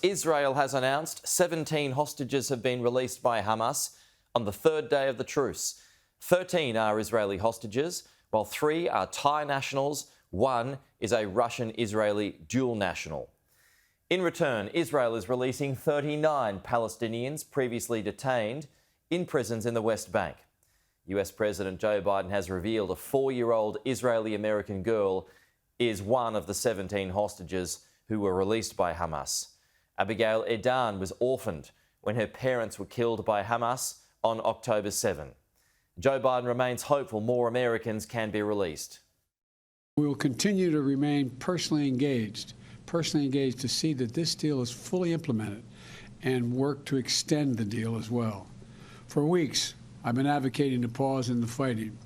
Israel has announced 17 hostages have been released by Hamas on the third day of the truce. 13 are Israeli hostages, while 3 are Thai nationals. 1 is a Russian-Israeli dual national. In return, Israel is releasing 39 Palestinians previously detained in prisons in the West Bank. US President Joe Biden has revealed a 4-year-old Israeli-American girl is one of the 17 hostages who were released by Hamas. Abigail Edan was orphaned when her parents were killed by Hamas on October 7. Joe Biden remains hopeful more Americans can be released. We will continue to remain personally engaged to see that this deal is fully implemented and work to extend the deal as well. For weeks, I've been advocating a pause in the fighting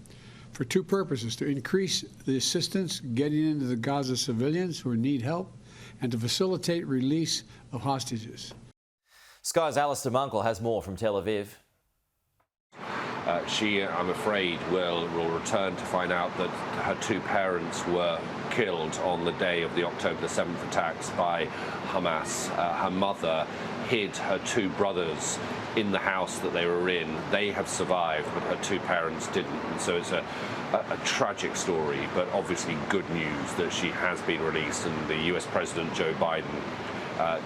for 2 purposes: to increase the assistance getting into the Gaza civilians who need help and to facilitate release of hostages. Sky's Alistair Munkle has more from Tel Aviv. She, I'm afraid, will return to find out that her 2 parents were killed on the day of the October 7th attacks by Hamas. Her mother hid her 2 brothers in the house that they were in. They have survived, but her 2 parents didn't. And so it's a tragic story, but obviously good news that she has been released, and the US President Joe Biden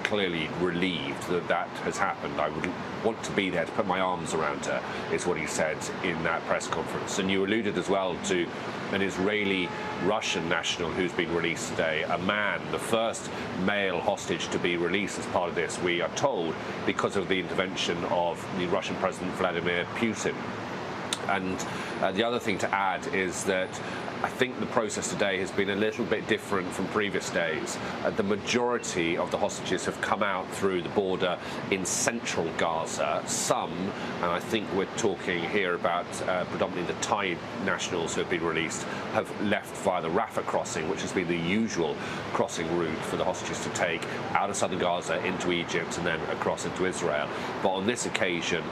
clearly relieved that that has happened. I would want to be there to put my arms around her, is what he said in that press conference. And you alluded as well to an Israeli-Russian national who's been released today, a man, the first male hostage to be released as part of this, we are told, because of the intervention of the Russian President Vladimir Putin. And the other thing to add is that I think the process today has been a little bit different from previous days. The majority of the hostages have come out through the border in central Gaza. Some, and I think we're talking here about predominantly the Thai nationals who have been released, have left via the Rafah crossing, which has been the usual crossing route for the hostages to take out of southern Gaza into Egypt and then across into Israel. But on this occasion,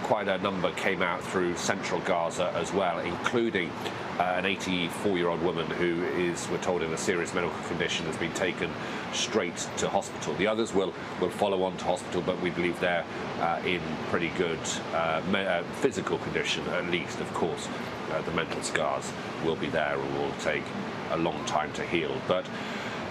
quite a number came out through central Gaza as well, including an 84-year-old woman who is, we're told, in a serious medical condition, has been taken straight to hospital. The others will follow on to hospital, but we believe they're in pretty good physical condition, at least. Of course, the mental scars will be there and will take a long time to heal. But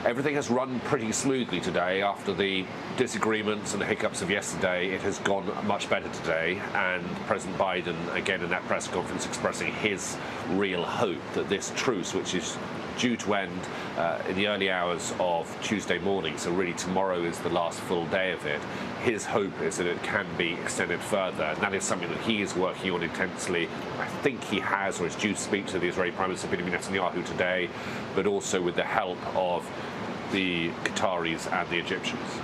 everything has run pretty smoothly today. After the disagreements and the hiccups of yesterday, it has gone much better today. And President Biden, again in that press conference, expressing his real hope that this truce, which is due to end in the early hours of Tuesday morning, so really tomorrow is the last full day of it, his hope is that it can be extended further. And that is something that he is working on intensely. I think he has, or is due to speak to the Israeli Prime Minister Benjamin Netanyahu today, but also with the help of the Qataris and the Egyptians.